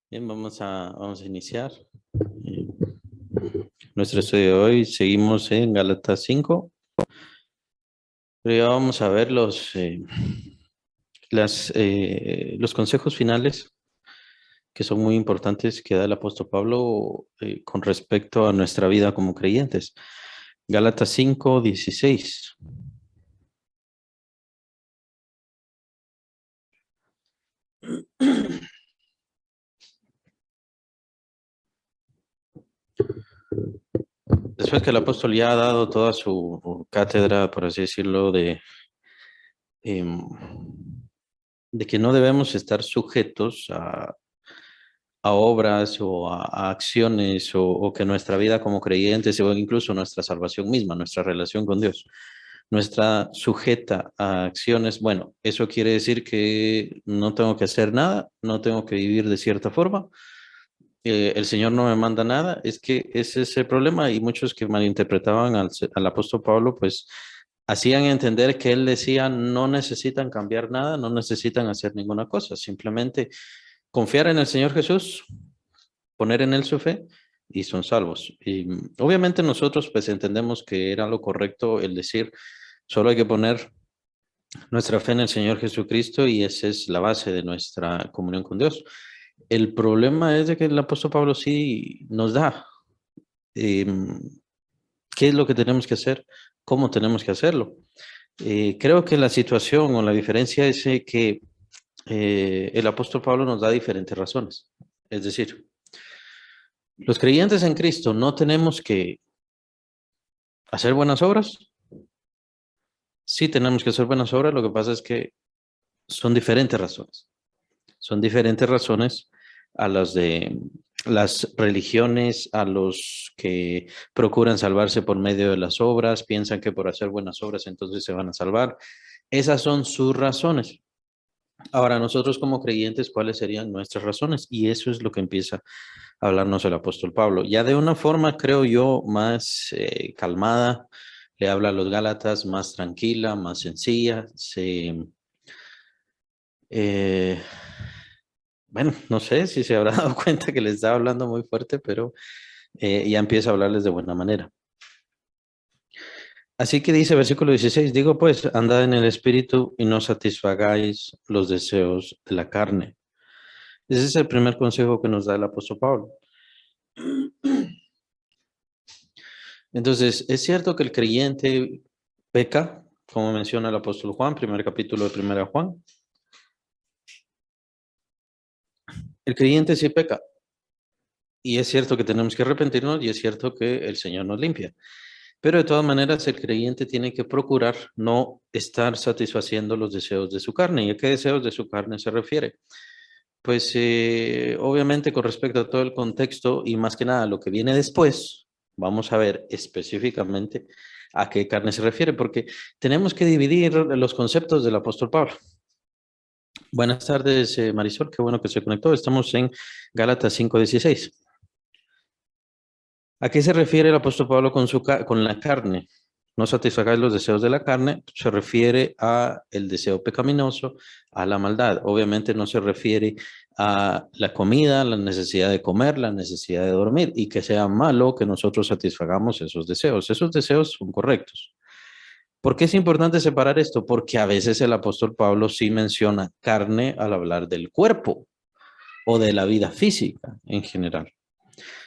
Bien, vamos a iniciar eh, nuestro estudio de hoy. Seguimos en Gálatas 5, pero ya vamos a ver los consejos finales que son muy importantes que da el apóstol Pablo con respecto a nuestra vida como creyentes. Gálatas 5:16. Después que el apóstol ya ha dado toda su cátedra, por así decirlo, em, de que no debemos estar sujetos a obras o a acciones o que nuestra vida como creyentes o incluso nuestra salvación misma, nuestra relación con Dios, nuestra sujeta a acciones. Bueno, eso quiere decir que no tengo que hacer nada, no tengo que vivir de cierta forma. El Señor no me manda nada. Es que ese es el problema, y muchos que malinterpretaban al apóstol Pablo, pues hacían entender que él decía: no necesitan cambiar nada, no necesitan hacer ninguna cosa, simplemente confiar en el Señor Jesús, poner en él su fe y son salvos. Y obviamente nosotros pues entendemos que era lo correcto el decir: solo hay que poner nuestra fe en el Señor Jesucristo y esa es la base de nuestra comunión con Dios. El problema es de que el apóstol Pablo sí nos da eh, qué es lo que tenemos que hacer, cómo tenemos que hacerlo. Creo que la situación o la diferencia es que el apóstol Pablo nos da diferentes razones. Es decir, los creyentes en Cristo no tenemos que hacer buenas obras. Sí tenemos que hacer buenas obras, lo que pasa es que son diferentes razones. Son diferentes razones a las de las religiones, a los que procuran salvarse por medio de las obras, piensan que por hacer buenas obras entonces se van a salvar. Esas son sus razones. Ahora, nosotros como creyentes, ¿cuáles serían nuestras razones? Y eso es lo que empieza a hablarnos el apóstol Pablo. Ya de una forma, creo yo, más calmada, le habla a los Gálatas, más tranquila, más sencilla. Eh, bueno, no sé si se habrá dado cuenta que les estaba hablando muy fuerte, pero ya empieza a hablarles de buena manera. Así que dice versículo 16, digo pues, andad en el espíritu y no satisfagáis los deseos de la carne. Ese es el primer consejo que nos da el apóstol Pablo. Entonces, es cierto que el creyente peca, como menciona el apóstol Juan, primer capítulo de primera Juan. El creyente sí peca. Y es cierto que tenemos que arrepentirnos y es cierto que el Señor nos limpia. Pero de todas maneras, el creyente tiene que procurar no estar satisfaciendo los deseos de su carne. ¿Y a qué deseos de su carne se refiere? Pues obviamente con respecto a todo el contexto y más que nada lo que viene después, vamos a ver específicamente a qué carne se refiere, porque tenemos que dividir los conceptos del apóstol Pablo. Buenas tardes, Marisol, qué bueno que se conectó. Estamos en Gálatas 5:16. ¿A qué se refiere el apóstol Pablo con la carne? No satisfagáis los deseos de la carne, se refiere a el deseo pecaminoso, a la maldad. Obviamente no se refiere a la comida, la necesidad de comer, la necesidad de dormir, y que sea malo que nosotros satisfagamos esos deseos. Esos deseos son correctos. ¿Por qué es importante separar esto? Porque a veces el apóstol Pablo sí menciona carne al hablar del cuerpo o de la vida física en general.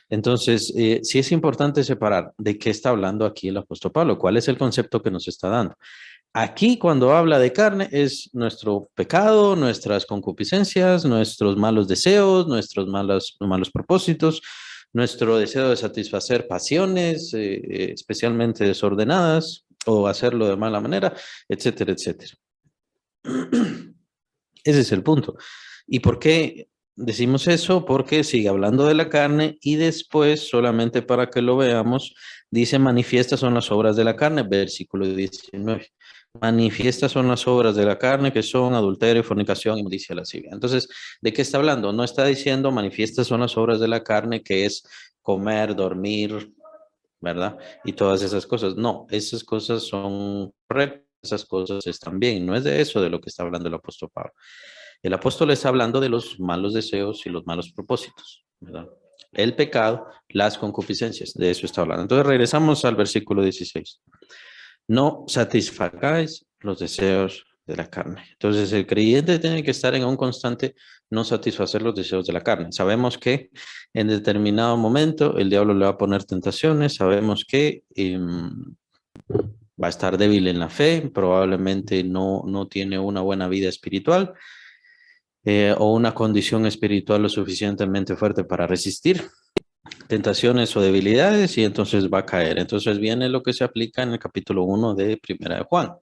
Entonces, sí es importante separar de qué está hablando aquí el apóstol Pablo, cuál es el concepto que nos está dando. Aquí cuando habla de carne es nuestro pecado, nuestras concupiscencias, nuestros malos deseos, nuestros malos propósitos, nuestro deseo de satisfacer pasiones, especialmente desordenadas, o hacerlo de mala manera, etcétera, etcétera. Ese es el punto. ¿Y por qué decimos eso? Porque sigue hablando de la carne y después, solamente para que lo veamos, dice: manifiestas son las obras de la carne, versículo 19. Manifiestas son las obras de la carne, que son adulterio, fornicación, inmundicia, lascivia. Entonces, ¿de qué está hablando? No está diciendo manifiestas son las obras de la carne, que es comer, dormir, ¿verdad? Y todas esas cosas. No, esas cosas son correctas, esas cosas están bien. No es de eso de lo que está hablando el apóstol Pablo. El apóstol está hablando de los malos deseos y los malos propósitos, ¿verdad? El pecado, las concupiscencias, de eso está hablando. Entonces regresamos al versículo 16. No satisfagáis los deseos de la carne. Entonces el creyente tiene que estar en un constante no satisfacer los deseos de la carne. Sabemos que en determinado momento el diablo le va a poner tentaciones, sabemos que va a estar débil en la fe, probablemente no tiene una buena vida espiritual o una condición espiritual lo suficientemente fuerte para resistir tentaciones o debilidades y entonces va a caer. Entonces viene lo que se aplica en el capítulo 1 de Primera de Juan,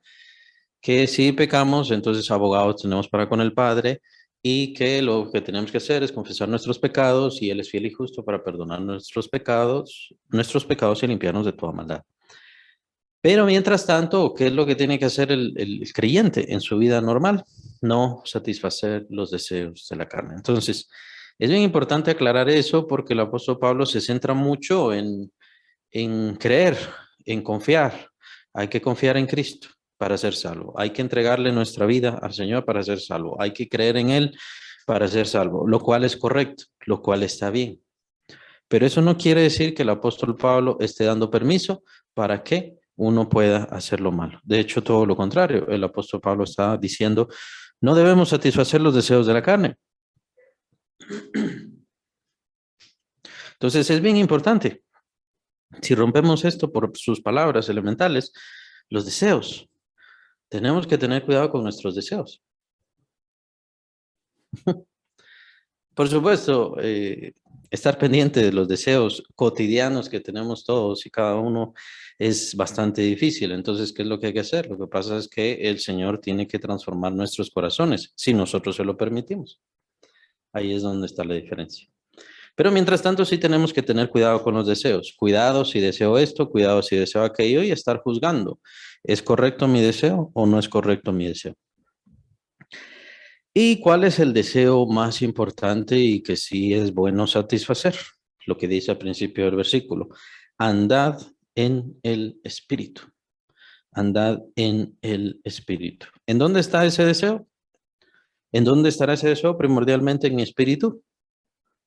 que si pecamos, entonces abogados tenemos para con el Padre y que lo que tenemos que hacer es confesar nuestros pecados y Él es fiel y justo para perdonar nuestros pecados y limpiarnos de toda maldad. Pero mientras tanto, ¿qué es lo que tiene que hacer el creyente en su vida normal? No satisfacer los deseos de la carne. Entonces, es bien importante aclarar eso porque el apóstol Pablo se centra mucho en creer, en confiar. Hay que confiar en Cristo para ser salvo. Hay que entregarle nuestra vida al Señor para ser salvo. Hay que creer en Él para ser salvo, lo cual es correcto, lo cual está bien. Pero eso no quiere decir que el apóstol Pablo esté dando permiso para que uno pueda hacer lo malo. De hecho, todo lo contrario. El apóstol Pablo está diciendo, no debemos satisfacer los deseos de la carne. Entonces, es bien importante. Si rompemos esto por sus palabras elementales, los deseos, tenemos que tener cuidado con nuestros deseos. Por supuesto, estar pendiente de los deseos cotidianos que tenemos todos y cada uno es bastante difícil. Entonces, ¿qué es lo que hay que hacer? Lo que pasa es que el Señor tiene que transformar nuestros corazones si nosotros se lo permitimos. Ahí es donde está la diferencia. Pero mientras tanto, sí tenemos que tener cuidado con los deseos. Cuidado si deseo esto, cuidado si deseo aquello y estar juzgando. ¿Es correcto mi deseo o no es correcto mi deseo? ¿Y cuál es el deseo más importante y que sí es bueno satisfacer? Lo que dice al principio del versículo. Andad en el Espíritu. Andad en el Espíritu. ¿En dónde está ese deseo? ¿En dónde estará ese deseo? Primordialmente en mi espíritu.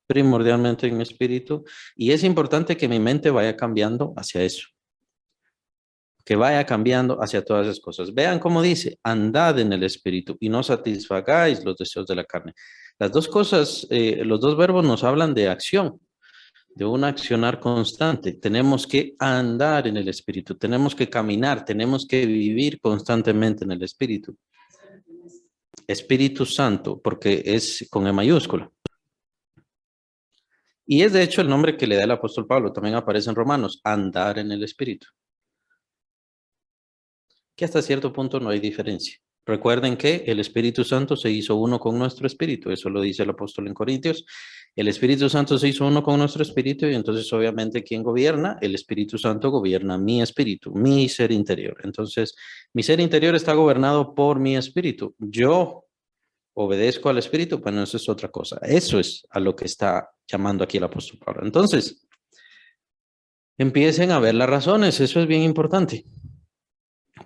Primordialmente en mi espíritu. Y es importante que mi mente vaya cambiando hacia eso. Que vaya cambiando hacia todas esas cosas. Vean cómo dice, andad en el espíritu y no satisfagáis los deseos de la carne. Las dos cosas, los dos verbos nos hablan de acción, de un accionar constante. Tenemos que andar en el espíritu, tenemos que caminar, tenemos que vivir constantemente en el espíritu. Espíritu Santo, porque es con E mayúscula. Y es de hecho el nombre que le da el apóstol Pablo, también aparece en Romanos, andar en el espíritu. Que hasta cierto punto no hay diferencia. Recuerden que el Espíritu Santo se hizo uno con nuestro espíritu, eso lo dice el apóstol en Corintios. El Espíritu Santo se hizo uno con nuestro espíritu y entonces obviamente ¿quién gobierna? El Espíritu Santo gobierna mi espíritu, mi ser interior. Entonces, mi ser interior está gobernado por mi espíritu. Yo obedezco al espíritu, bueno, eso es otra cosa. Eso es a lo que está llamando aquí el apóstol Pablo. Entonces, empiecen a ver las razones, eso es bien importante.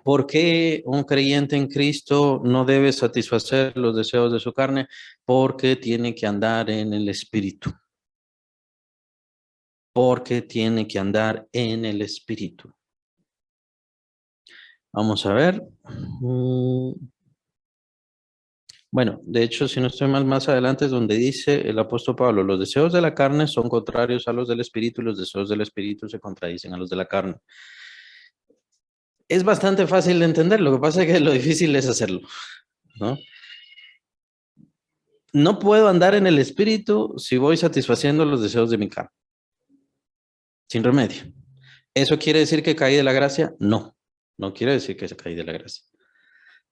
¿Por qué un creyente en Cristo no debe satisfacer los deseos de su carne? Porque tiene que andar en el Espíritu. Porque tiene que andar en el Espíritu. Vamos a ver. Bueno, de hecho, si no estoy mal, más adelante es donde dice el apóstol Pablo, los deseos de la carne son contrarios a los del Espíritu y los deseos del Espíritu se contradicen a los de la carne. Es bastante fácil de entender, lo que pasa es que lo difícil es hacerlo, ¿no? No puedo andar en el espíritu si voy satisfaciendo los deseos de mi carne. Sin remedio. ¿Eso quiere decir que caí de la gracia? No, no quiere decir que caí de la gracia.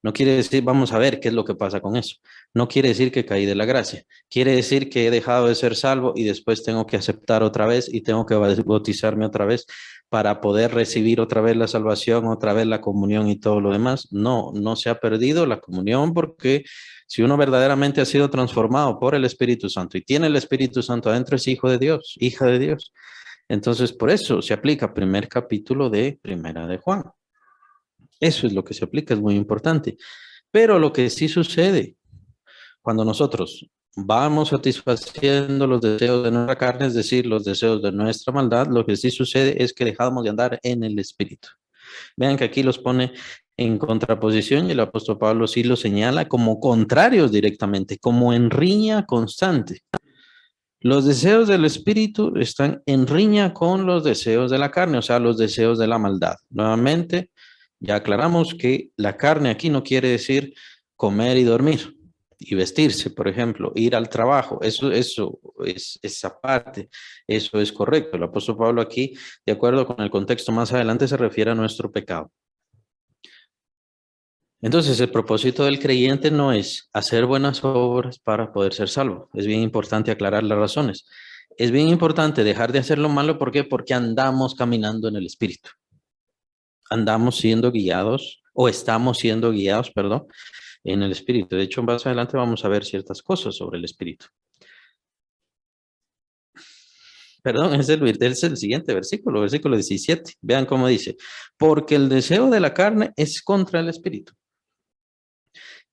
No quiere decir, vamos a ver qué es lo que pasa con eso. No quiere decir que caí de la gracia. Quiere decir que he dejado de ser salvo y después tengo que aceptar otra vez y tengo que bautizarme otra vez para poder recibir otra vez la salvación, otra vez la comunión y todo lo demás. No, no se ha perdido la comunión porque si uno verdaderamente ha sido transformado por el Espíritu Santo y tiene el Espíritu Santo adentro, es hijo de Dios, hija de Dios. Entonces, por eso se aplica primer capítulo de Primera de Juan. Eso es lo que se aplica, es muy importante. Pero lo que sí sucede, Cuando nosotros vamos satisfaciendo los deseos de nuestra carne, es decir, los deseos de nuestra maldad, lo que sí sucede es que dejamos de andar en el Espíritu. Vean que aquí los pone en contraposición y el apóstol Pablo sí los señala como contrarios directamente, como en riña constante. Los deseos del espíritu están en riña con los deseos de la carne, o sea, los deseos de la maldad. Nuevamente, ya aclaramos que la carne aquí no quiere decir comer y dormir y vestirse, por ejemplo, ir al trabajo. Eso es esa parte, eso es correcto. El apóstol Pablo aquí, de acuerdo con el contexto más adelante, se refiere a nuestro pecado. Entonces, el propósito del creyente no es hacer buenas obras para poder ser salvo. Es bien importante aclarar las razones. Es bien importante dejar de hacer lo malo. ¿Por qué? Porque andamos caminando en el Espíritu. Andamos siendo guiados, o estamos siendo guiados, perdón, en el Espíritu. De hecho, más adelante vamos a ver ciertas cosas sobre el Espíritu. Perdón, es el siguiente versículo, versículo 17. Vean cómo dice, porque el deseo de la carne es contra el Espíritu.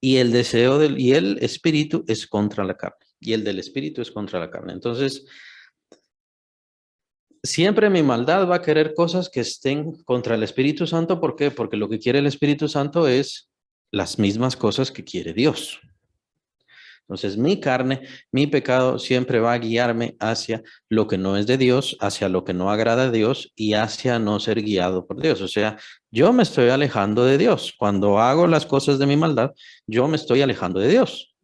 Y el deseo y el espíritu es contra la carne. Y el del espíritu es contra la carne. Entonces, siempre mi maldad va a querer cosas que estén contra el Espíritu Santo. ¿Por qué? Porque lo que quiere el Espíritu Santo es las mismas cosas que quiere Dios. Entonces, mi carne, mi pecado siempre va a guiarme hacia lo que no es de Dios, hacia lo que no agrada a Dios y hacia no ser guiado por Dios. O sea, yo me estoy alejando de Dios. Cuando hago las cosas de mi maldad, yo me estoy alejando de Dios.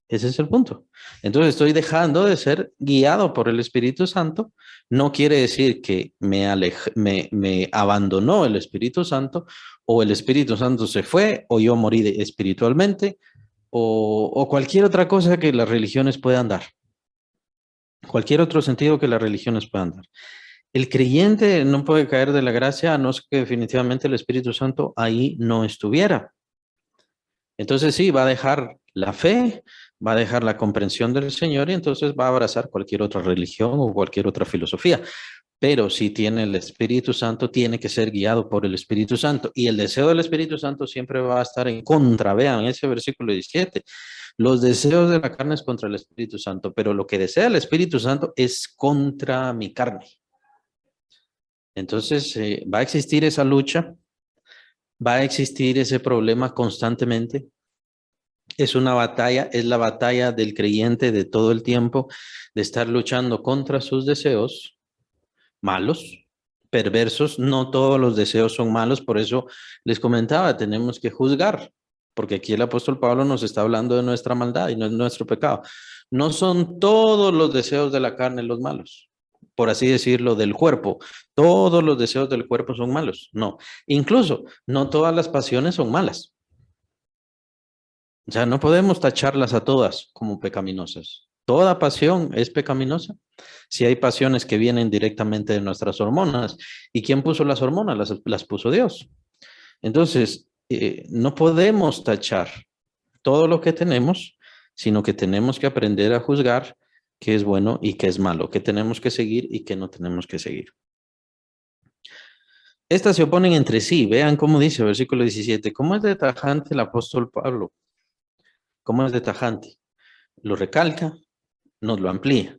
Ese es el punto. Entonces estoy dejando de ser guiado por el Espíritu Santo. No quiere decir que me abandonó el Espíritu Santo o el Espíritu Santo se fue o yo morí espiritualmente o cualquier otra cosa que las religiones puedan dar. Cualquier otro sentido que las religiones puedan dar. El creyente no puede caer de la gracia a no ser que definitivamente el Espíritu Santo ahí no estuviera. Entonces sí, va a dejar la fe, va a dejar la comprensión del Señor y entonces va a abrazar cualquier otra religión o cualquier otra filosofía. Pero si tiene el Espíritu Santo, tiene que ser guiado por el Espíritu Santo. Y el deseo del Espíritu Santo siempre va a estar en contra. Vean ese versículo 17. Los deseos de la carne es contra el Espíritu Santo, pero lo que desea el Espíritu Santo es contra mi carne. Entonces va a existir esa lucha, va a existir ese problema constantemente. Es una batalla, es la batalla del creyente de todo el tiempo, de estar luchando contra sus deseos malos, perversos. No todos los deseos son malos, por eso les comentaba, tenemos que juzgar, porque aquí el apóstol Pablo nos está hablando de nuestra maldad y no es nuestro pecado. No son todos los deseos de la carne los malos, por así decirlo, del cuerpo. Todos los deseos del cuerpo son malos, no. Incluso, no todas las pasiones son malas. O sea, no podemos tacharlas a todas como pecaminosas. Toda pasión es pecaminosa. Si hay pasiones que vienen directamente de nuestras hormonas. ¿Y quién puso las hormonas? Las puso Dios. Entonces, no podemos tachar todo lo que tenemos, sino que tenemos que aprender a juzgar qué es bueno y qué es malo, qué tenemos que seguir y qué no tenemos que seguir. Estas se oponen entre sí. Vean cómo dice el versículo 17. ¿Cómo es de tajante el apóstol Pablo? ¿Cómo es de tajante? Lo recalca, nos lo amplía.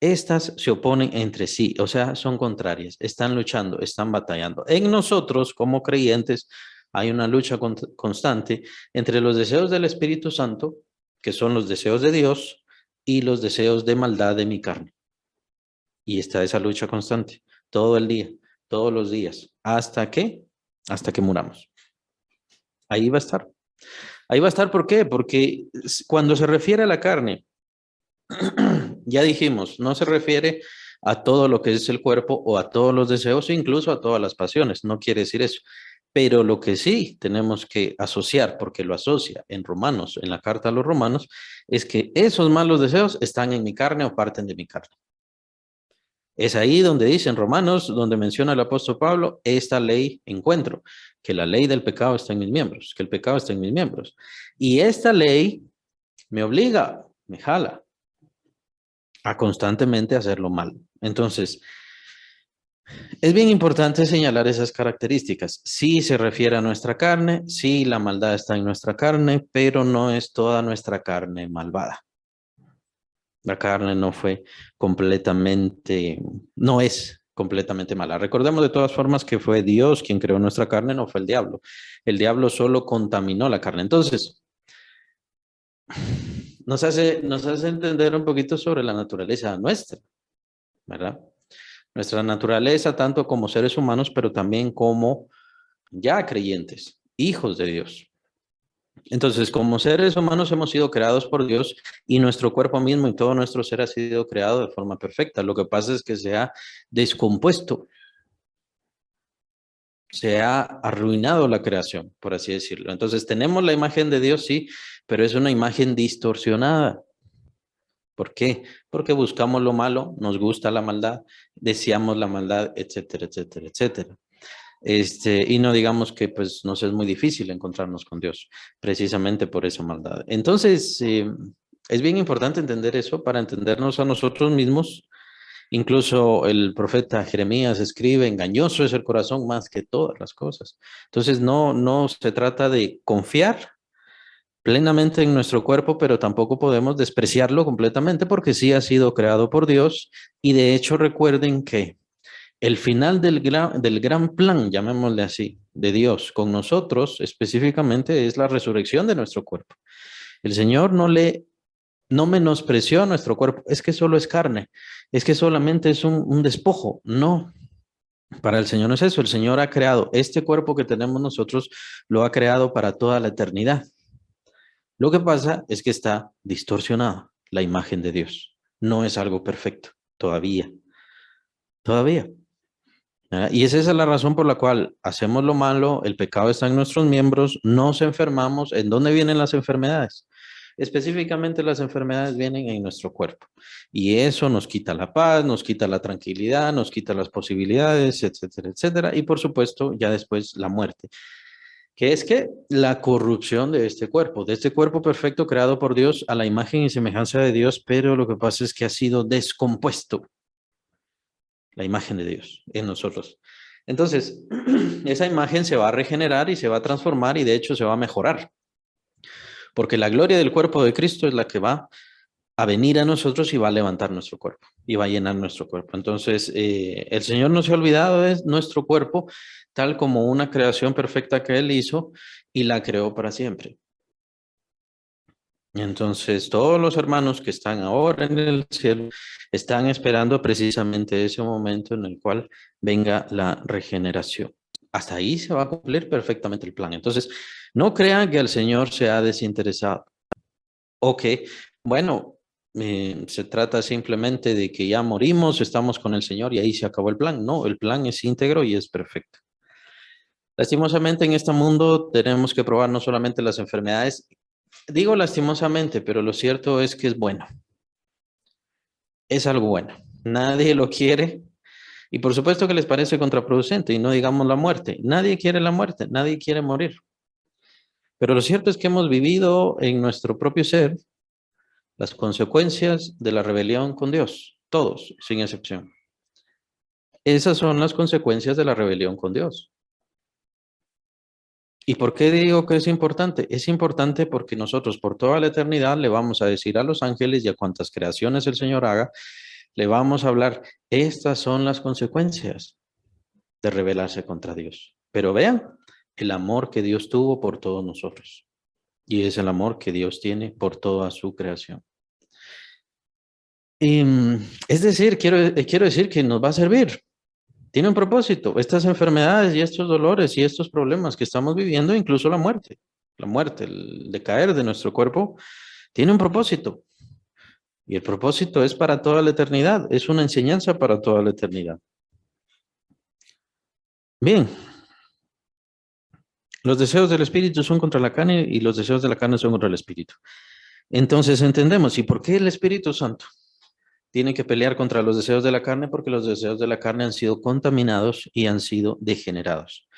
Estas se oponen entre sí, o sea, son contrarias, están luchando, están batallando. En nosotros, como creyentes, hay una lucha constante entre los deseos del Espíritu Santo, que son los deseos de Dios, y los deseos de maldad de mi carne. Y está esa lucha constante, todo el día, todos los días. ¿Hasta qué? Hasta que muramos. Ahí va a estar. Ahí va a estar, ¿por qué? Porque cuando se refiere a la carne, ya dijimos, no se refiere a todo lo que es el cuerpo o a todos los deseos, incluso a todas las pasiones, no quiere decir eso. Pero lo que sí tenemos que asociar, porque lo asocia en Romanos, en la carta a los Romanos, es que esos malos deseos están en mi carne o parten de mi carne. Es ahí donde dice en Romanos, donde menciona el apóstol Pablo, esta ley encuentro, que la ley del pecado está en mis miembros, que el pecado está en mis miembros. Y esta ley me obliga, me jala a constantemente hacerlo mal. Entonces, Es bien importante señalar esas características. Sí se refiere a nuestra carne, sí la maldad está en nuestra carne, pero no es toda nuestra carne malvada. La carne no fue completamente, no es completamente mala. Recordemos de todas formas que fue Dios quien creó nuestra carne, no fue el diablo. El diablo solo contaminó la carne. Entonces, nos hace entender un poquito sobre la naturaleza nuestra, ¿verdad? Nuestra naturaleza, tanto como seres humanos, pero también como ya creyentes, hijos de Dios. Entonces, como seres humanos hemos sido creados por Dios y nuestro cuerpo mismo y todo nuestro ser ha sido creado de forma perfecta. Lo que pasa es que se ha descompuesto, se ha arruinado la creación, por así decirlo. Entonces, tenemos la imagen de Dios, sí, pero es una imagen distorsionada. ¿Por qué? Porque buscamos lo malo, nos gusta la maldad, deseamos la maldad, etcétera, etcétera, etcétera. Y no digamos que pues nos es muy difícil encontrarnos con Dios, precisamente por esa maldad. Entonces, es bien importante entender eso para entendernos a nosotros mismos. Incluso el profeta Jeremías escribe, engañoso es el corazón más que todas las cosas. Entonces, no se trata de confiar plenamente en nuestro cuerpo, pero tampoco podemos despreciarlo completamente porque sí ha sido creado por Dios. Y de hecho, recuerden que el final del gran plan, llamémosle así, de Dios con nosotros específicamente es la resurrección de nuestro cuerpo. El Señor no menospreció nuestro cuerpo, es que solo es carne, es que solamente es un despojo. No, para el Señor no es eso. El Señor ha creado este cuerpo que tenemos nosotros, lo ha creado para toda la eternidad. Lo que pasa es que está distorsionada la imagen de Dios. No es algo perfecto, todavía, todavía. ¿Verdad? Y esa es la razón por la cual hacemos lo malo, el pecado está en nuestros miembros, nos enfermamos. ¿En dónde vienen las enfermedades? Específicamente las enfermedades vienen en nuestro cuerpo y eso nos quita la paz, nos quita la tranquilidad, nos quita las posibilidades, etcétera, etcétera. Y por supuesto, ya después la muerte, que es que la corrupción de este cuerpo perfecto creado por Dios a la imagen y semejanza de Dios, pero lo que pasa es que ha sido descompuesto la imagen de Dios en nosotros. Entonces, esa imagen se va a regenerar y se va a transformar y de hecho se va a mejorar, porque la gloria del cuerpo de Cristo es la que va a venir a nosotros y va a levantar nuestro cuerpo y va a llenar nuestro cuerpo. Entonces, el Señor no se ha olvidado de nuestro cuerpo tal como una creación perfecta que Él hizo y la creó para siempre. Entonces, todos los hermanos que están ahora en el cielo están esperando precisamente ese momento en el cual venga la regeneración. Hasta ahí se va a cumplir perfectamente el plan. Entonces, no crean que el Señor se ha desinteresado. O que, bueno, se trata simplemente de que ya morimos, estamos con el Señor y ahí se acabó el plan. No, el plan es íntegro y es perfecto. Lastimosamente en este mundo tenemos que probar no solamente las enfermedades. Digo lastimosamente, pero lo cierto es que es bueno. Es algo bueno. Nadie lo quiere. Y por supuesto que les parece contraproducente y no digamos la muerte. Nadie quiere la muerte, nadie quiere morir. Pero lo cierto es que hemos vivido en nuestro propio ser las consecuencias de la rebelión con Dios. Todos, sin excepción. Esas son las consecuencias de la rebelión con Dios. ¿Y por qué digo que es importante? Es importante porque nosotros por toda la eternidad le vamos a decir a los ángeles y a cuantas creaciones el Señor haga, le vamos a hablar, estas son las consecuencias de rebelarse contra Dios. Pero vean el amor que Dios tuvo por todos nosotros. Y es el amor que Dios tiene por toda su creación. Y, es decir, quiero decir que nos va a servir. Tiene un propósito. Estas enfermedades y estos dolores y estos problemas que estamos viviendo, incluso la muerte, el decaer de nuestro cuerpo, tiene un propósito. Y el propósito es para toda la eternidad. Es una enseñanza para toda la eternidad. Bien, los deseos del espíritu son contra la carne y los deseos de la carne son contra el espíritu. Entonces entendemos, ¿y por qué el Espíritu Santo tiene que pelear contra los deseos de la carne? Porque los deseos de la carne han sido contaminados y han sido degenerados.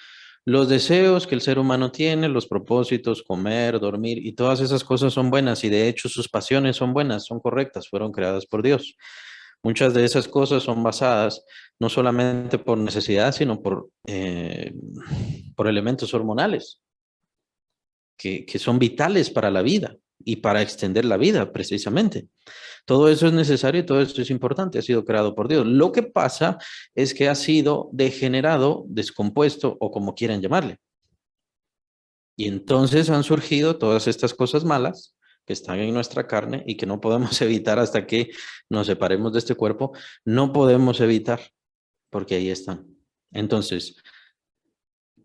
Los deseos que el ser humano tiene, los propósitos, comer, dormir y todas esas cosas son buenas y de hecho sus pasiones son buenas, son correctas, fueron creadas por Dios. Muchas de esas cosas son basadas no solamente por necesidad, sino por elementos hormonales que son vitales para la vida y para extender la vida, precisamente. Todo eso es necesario y todo esto es importante, ha sido creado por Dios. Lo que pasa es que ha sido degenerado, descompuesto o como quieran llamarle. Y entonces han surgido todas estas cosas malas que están en nuestra carne y que no podemos evitar hasta que nos separemos de este cuerpo. No podemos evitar porque ahí están. Entonces,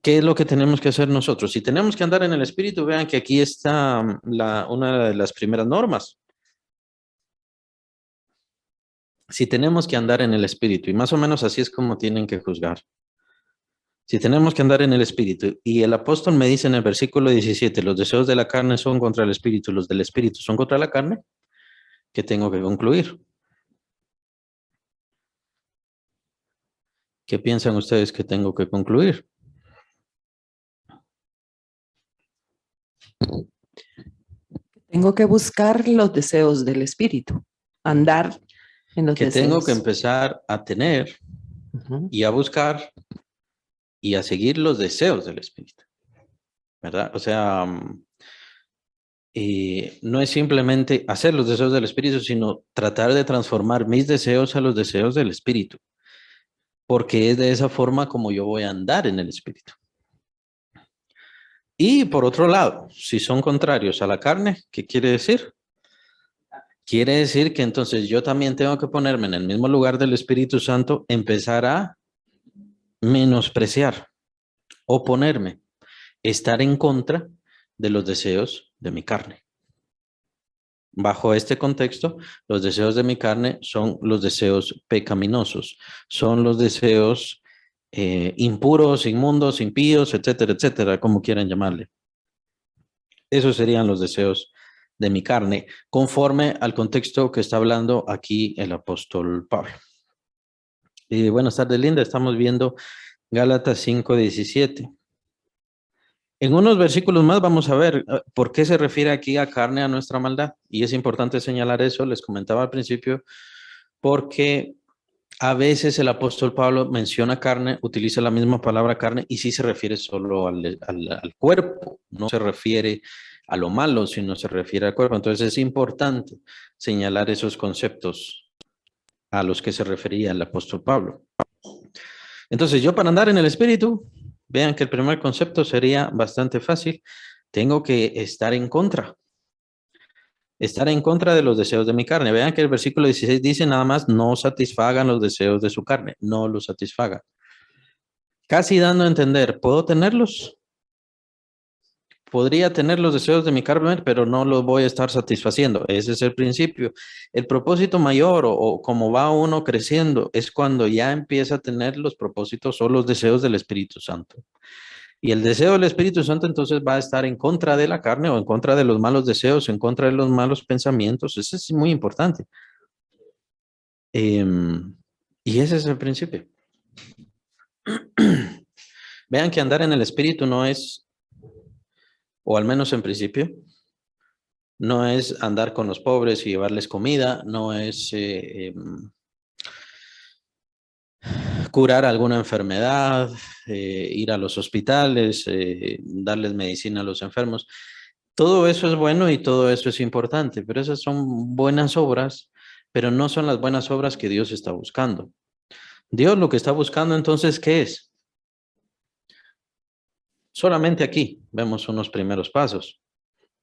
¿qué es lo que tenemos que hacer nosotros? Si tenemos que andar en el espíritu, vean que aquí está una de las primeras normas. Si tenemos que andar en el espíritu, y más o menos así es como tienen que juzgar. Si tenemos que andar en el espíritu, y el apóstol me dice en el versículo 17, los deseos de la carne son contra el espíritu, los del espíritu son contra la carne, ¿qué tengo que concluir? ¿Qué piensan ustedes que tengo que concluir? Tengo que buscar los deseos del espíritu, andar en los Que tengo que deseos. empezar a tener y a buscar y a seguir los deseos del espíritu, ¿verdad? O sea, no es simplemente hacer los deseos del espíritu, sino tratar de transformar mis deseos a los deseos del espíritu, porque es de esa forma como yo voy a andar en el espíritu. Y por otro lado, si son contrarios a la carne, ¿qué quiere decir? Quiere decir que entonces yo también tengo que ponerme en el mismo lugar del Espíritu Santo, empezar a menospreciar, oponerme, estar en contra de los deseos de mi carne. Bajo este contexto, los deseos de mi carne son los deseos pecaminosos, son los deseos impuros, inmundos, impíos, etcétera, etcétera, como quieran llamarle. Esos serían los deseos de mi carne, conforme al contexto que está hablando aquí el apóstol Pablo. Buenas tardes, Linda. Estamos viendo Gálatas 5:17. En unos versículos más vamos a ver por qué se refiere aquí a carne, a nuestra maldad. Y es importante señalar eso, les comentaba al principio, porque a veces el apóstol Pablo menciona carne, utiliza la misma palabra carne y sí se refiere solo al cuerpo, no se refiere a lo malo, sino se refiere al cuerpo. Entonces es importante señalar esos conceptos a los que se refería el apóstol Pablo. Entonces yo para andar en el espíritu, vean que el primer concepto sería bastante fácil. Tengo que estar en contra de los deseos de mi carne. Vean que el versículo 16 dice nada más, no satisfagan los deseos de su carne, no los satisfagan. Casi dando a entender, ¿puedo tenerlos? Podría tener los deseos de mi carne, pero no los voy a estar satisfaciendo. Ese es el principio. El propósito mayor o como va uno creciendo es cuando ya empieza a tener los propósitos o los deseos del Espíritu Santo. Y el deseo del Espíritu Santo entonces va a estar en contra de la carne o en contra de los malos deseos, en contra de los malos pensamientos. Eso es muy importante. Y ese es el principio. Vean que andar en el Espíritu no es, o al menos en principio, no es andar con los pobres y llevarles comida, no es curar alguna enfermedad, ir a los hospitales, darles medicina a los enfermos. Todo eso es bueno y todo eso es importante, pero esas son buenas obras, pero no son las buenas obras que Dios está buscando. Dios lo que está buscando entonces, ¿qué es? Solamente aquí vemos unos primeros pasos.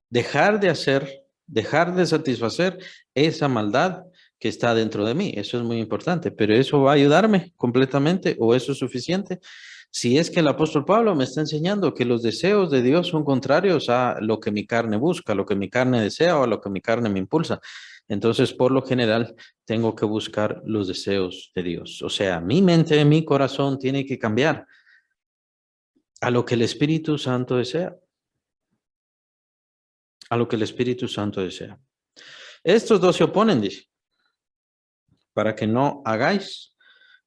Dejar de satisfacer esa maldad que está dentro de mí. Eso es muy importante, pero eso va a ayudarme completamente o eso es suficiente. Si es que el apóstol Pablo me está enseñando que los deseos de Dios son contrarios a lo que mi carne busca, lo que mi carne desea o a lo que mi carne me impulsa. Entonces, por lo general, tengo que buscar los deseos de Dios. O sea, mi mente, mi corazón tiene que cambiar a lo que el Espíritu Santo desea. A lo que el Espíritu Santo desea. Estos dos se oponen, dice, para que no hagáis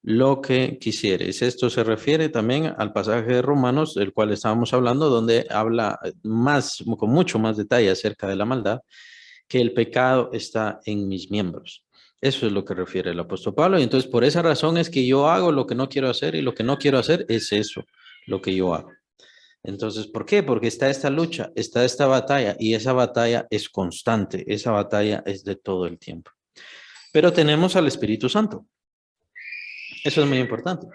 lo que quisieres. Esto se refiere también al pasaje de Romanos, del cual estábamos hablando, donde habla más, con mucho más detalle acerca de la maldad, que el pecado está en mis miembros. Eso es lo que refiere el apóstol Pablo. Y entonces por esa razón es que yo hago lo que no quiero hacer y lo que no quiero hacer es eso, lo que yo hago. Entonces, ¿por qué? Porque está esta lucha, está esta batalla y esa batalla es constante, esa batalla es de todo el tiempo. Pero tenemos al Espíritu Santo. Eso es muy importante.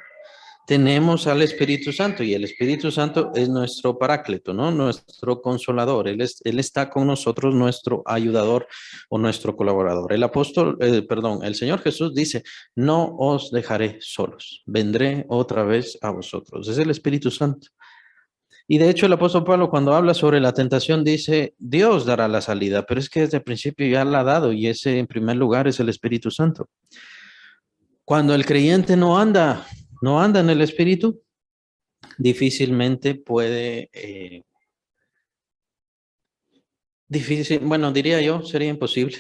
Tenemos al Espíritu Santo y el Espíritu Santo es nuestro paráclito, ¿no? Nuestro consolador. Él está con nosotros, nuestro ayudador o nuestro colaborador. El Señor Jesús dice, no os dejaré solos, vendré otra vez a vosotros. Es el Espíritu Santo. Y de hecho el apóstol Pablo cuando habla sobre la tentación dice, Dios dará la salida, pero es que desde el principio ya la ha dado y ese en primer lugar es el Espíritu Santo. Cuando el creyente no anda en el Espíritu, difícilmente puede, bueno, diría yo, sería imposible.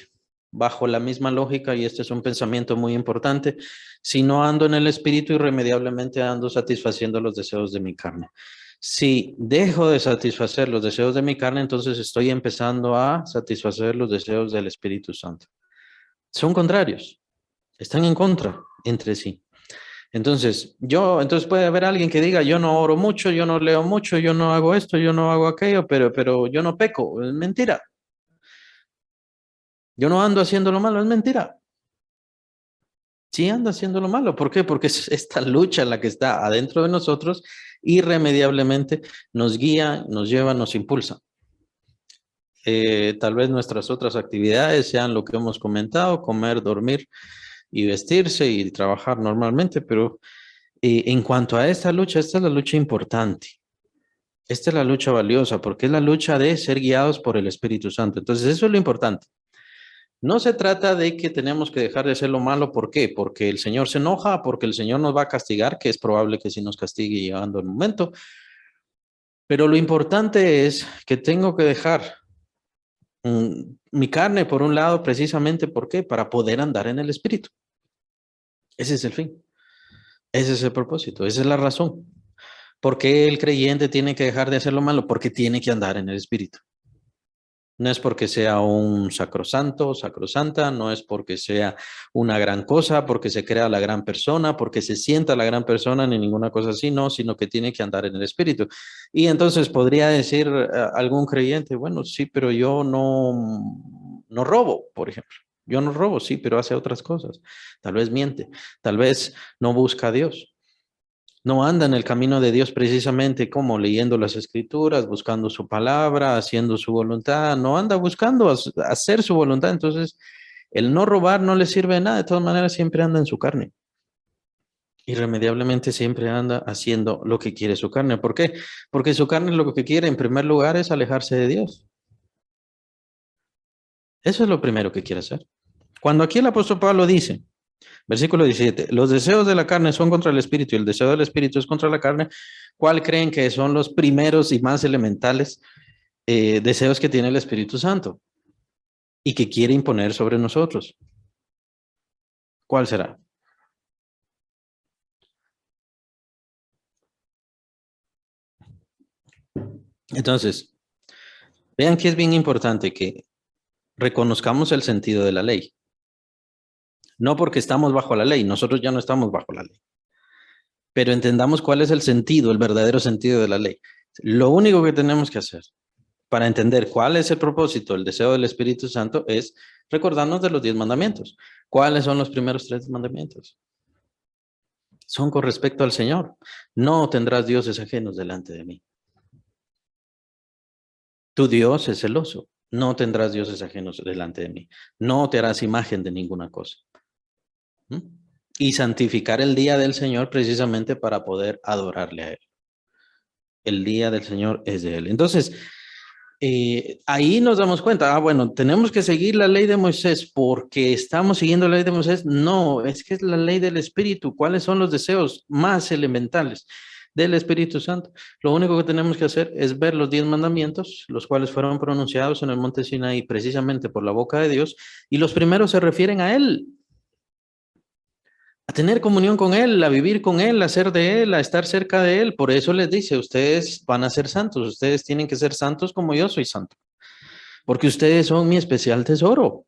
Bajo la misma lógica, y este es un pensamiento muy importante, si no ando en el Espíritu, irremediablemente ando satisfaciendo los deseos de mi carne. Si dejo de satisfacer los deseos de mi carne, entonces estoy empezando a satisfacer los deseos del Espíritu Santo. Son contrarios, están en contra entre sí. Entonces puede haber alguien que diga, yo no oro mucho, yo no leo mucho, yo no hago esto, yo no hago aquello, pero yo no peco. Es mentira. Yo no ando haciendo lo malo, es mentira. Sí anda haciendo lo malo. ¿Por qué? Porque es esta lucha la que está adentro de nosotros, irremediablemente nos guía, nos lleva, nos impulsa. Tal vez nuestras otras actividades sean lo que hemos comentado, comer, dormir y vestirse y trabajar normalmente, pero en cuanto a esta es la lucha importante. Esta es la lucha valiosa porque es la lucha de ser guiados por el Espíritu Santo. Entonces, eso es lo importante. No se trata de que tenemos que dejar de hacer lo malo. ¿Por qué? Porque el Señor se enoja, porque el Señor nos va a castigar, que es probable que sí nos castigue llegando el momento. Pero lo importante es que tengo que dejar mi carne por un lado, precisamente, ¿por qué? Para poder andar en el Espíritu. Ese es el fin. Ese es el propósito. Esa es la razón. ¿Por qué el creyente tiene que dejar de hacer lo malo? Porque tiene que andar en el Espíritu. No es porque sea un sacrosanto, sacrosanta, no es porque sea una gran cosa, porque se crea la gran persona, porque se sienta la gran persona, ni ninguna cosa así, no, sino que tiene que andar en el Espíritu. Y entonces podría decir algún creyente, bueno, sí, pero yo no robo, por ejemplo. Yo no robo, sí, pero hace otras cosas. Tal vez miente, tal vez no busca a Dios. No anda en el camino de Dios precisamente como leyendo las escrituras, buscando su palabra, haciendo su voluntad, no anda buscando hacer su voluntad. Entonces, el no robar no le sirve de nada, de todas maneras siempre anda en su carne. Irremediablemente siempre anda haciendo lo que quiere su carne. ¿Por qué? Porque su carne lo que quiere en primer lugar es alejarse de Dios. Eso es lo primero que quiere hacer. Cuando aquí el apóstol Pablo dice, versículo 17, los deseos de la carne son contra el espíritu y el deseo del espíritu es contra la carne. ¿Cuál creen que son los primeros y más elementales deseos que tiene el Espíritu Santo y que quiere imponer sobre nosotros? ¿Cuál será? Entonces, vean que es bien importante que reconozcamos el sentido de la ley. No porque estamos bajo la ley, nosotros ya no estamos bajo la ley, pero entendamos cuál es el sentido, el verdadero sentido de la ley. Lo único que tenemos que hacer para entender cuál es el propósito, el deseo del Espíritu Santo, es recordarnos de los 10 mandamientos. ¿Cuáles son los primeros 3 mandamientos? Son con respecto al Señor. No tendrás dioses ajenos delante de mí. Tu Dios es celoso. No tendrás dioses ajenos delante de mí. No te harás imagen de ninguna cosa. ¿Mm? Y santificar el día del Señor precisamente para poder adorarle a Él. El día del Señor es de Él. Entonces, ahí nos damos cuenta, bueno, tenemos que seguir la ley de Moisés porque estamos siguiendo la ley de Moisés. No, es que es la ley del Espíritu. ¿Cuáles son los deseos más elementales del Espíritu Santo? Lo único que tenemos que hacer es ver los 10 mandamientos, los cuales fueron pronunciados en el monte Sinaí precisamente por la boca de Dios, y los primeros se refieren a Él, a tener comunión con Él, a vivir con Él, a ser de Él, a estar cerca de Él. Por eso les dice, ustedes van a ser santos, ustedes tienen que ser santos como yo soy santo, porque ustedes son mi especial tesoro.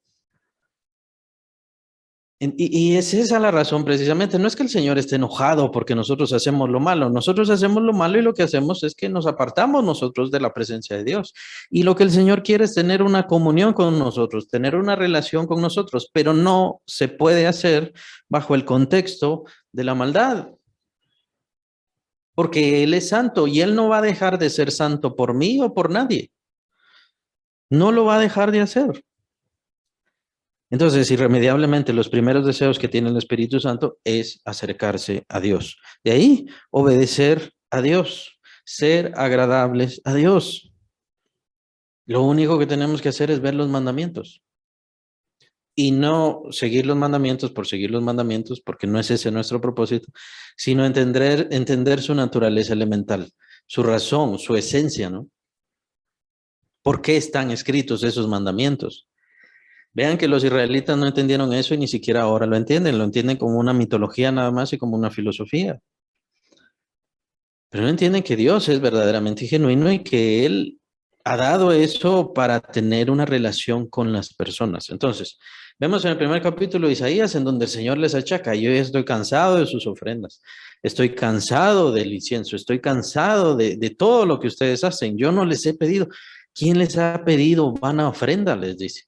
Y es esa la razón precisamente. No es que el Señor esté enojado porque nosotros hacemos lo malo. Nosotros hacemos lo malo y lo que hacemos es que nos apartamos nosotros de la presencia de Dios. Y lo que el Señor quiere es tener una comunión con nosotros, tener una relación con nosotros, pero no se puede hacer bajo el contexto de la maldad. Porque Él es santo y Él no va a dejar de ser santo por mí o por nadie. No lo va a dejar de hacer. Entonces, irremediablemente, los primeros deseos que tiene el Espíritu Santo es acercarse a Dios. De ahí, obedecer a Dios, ser agradables a Dios. Lo único que tenemos que hacer es ver los mandamientos y no seguir los mandamientos por seguir los mandamientos, porque no es ese nuestro propósito, sino entender su naturaleza elemental, su razón, su esencia, ¿no? ¿Por qué están escritos esos mandamientos? Vean que los israelitas no entendieron eso y ni siquiera ahora lo entienden como una mitología nada más y como una filosofía. Pero no entienden que Dios es verdaderamente genuino y que Él ha dado eso para tener una relación con las personas. Entonces, vemos en el primer capítulo de Isaías en donde el Señor les achaca: yo ya estoy cansado de sus ofrendas, estoy cansado del incienso, estoy cansado de todo lo que ustedes hacen. Yo no les he pedido. ¿Quién les ha pedido vana ofrenda? Les dice.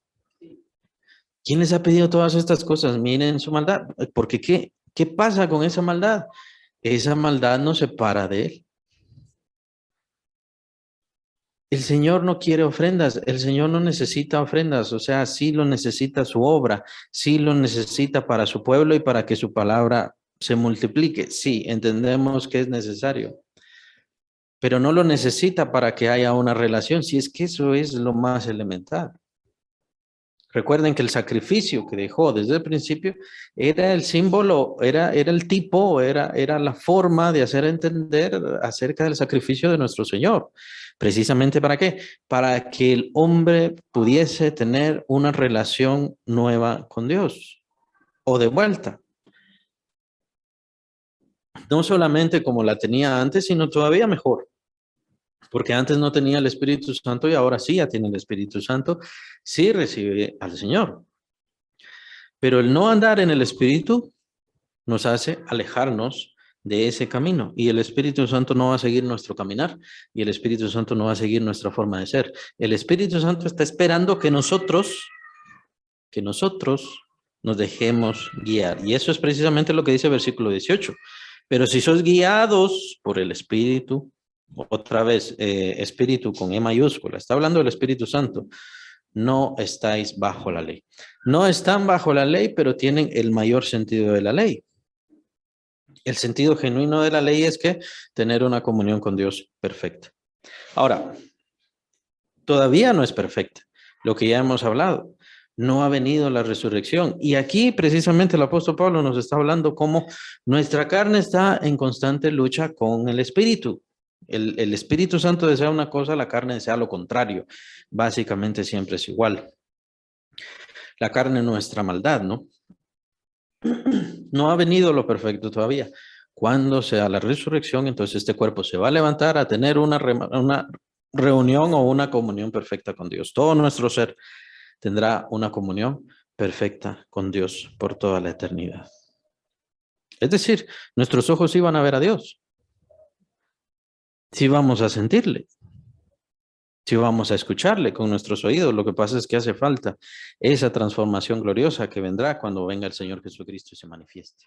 ¿Quién les ha pedido todas estas cosas? Miren su maldad. Porque ¿qué pasa con esa maldad? Esa maldad nos separa de Él. El Señor no quiere ofrendas, el Señor no necesita ofrendas, o sea, sí lo necesita su obra, sí lo necesita para su pueblo y para que su palabra se multiplique. Sí, entendemos que es necesario, pero no lo necesita para que haya una relación, si es que eso es lo más elemental. Recuerden que el sacrificio que dejó desde el principio era el símbolo, era el tipo, era la forma de hacer entender acerca del sacrificio de nuestro Señor. ¿Precisamente para qué? Para que el hombre pudiese tener una relación nueva con Dios o de vuelta. No solamente como la tenía antes, sino todavía mejor. Porque antes no tenía el Espíritu Santo y ahora sí ya tiene el Espíritu Santo, sí recibe al Señor. Pero el no andar en el Espíritu nos hace alejarnos de ese camino y el Espíritu Santo no va a seguir nuestro caminar y el Espíritu Santo no va a seguir nuestra forma de ser. El Espíritu Santo está esperando que nosotros nos dejemos guiar. Y eso es precisamente lo que dice el versículo 18. Pero si sois guiados por el Espíritu, otra vez, Espíritu con E mayúscula, está hablando del Espíritu Santo, no estáis bajo la ley. No están bajo la ley, pero tienen el mayor sentido de la ley. El sentido genuino de la ley es que tener una comunión con Dios perfecta. Ahora, todavía no es perfecta, lo que ya hemos hablado. No ha venido la resurrección. Y aquí precisamente el apóstol Pablo nos está hablando cómo nuestra carne está en constante lucha con el Espíritu. El Espíritu Santo desea una cosa, la carne desea lo contrario. Básicamente siempre es igual. La carne es nuestra maldad, ¿no? No ha venido lo perfecto todavía. Cuando sea la resurrección, entonces este cuerpo se va a levantar a tener una reunión o una comunión perfecta con Dios. Todo nuestro ser tendrá una comunión perfecta con Dios por toda la eternidad. Es decir, nuestros ojos sí van a ver a Dios. Sí vamos a sentirle. Sí vamos a escucharle con nuestros oídos. Lo que pasa es que hace falta esa transformación gloriosa que vendrá cuando venga el Señor Jesucristo y se manifieste.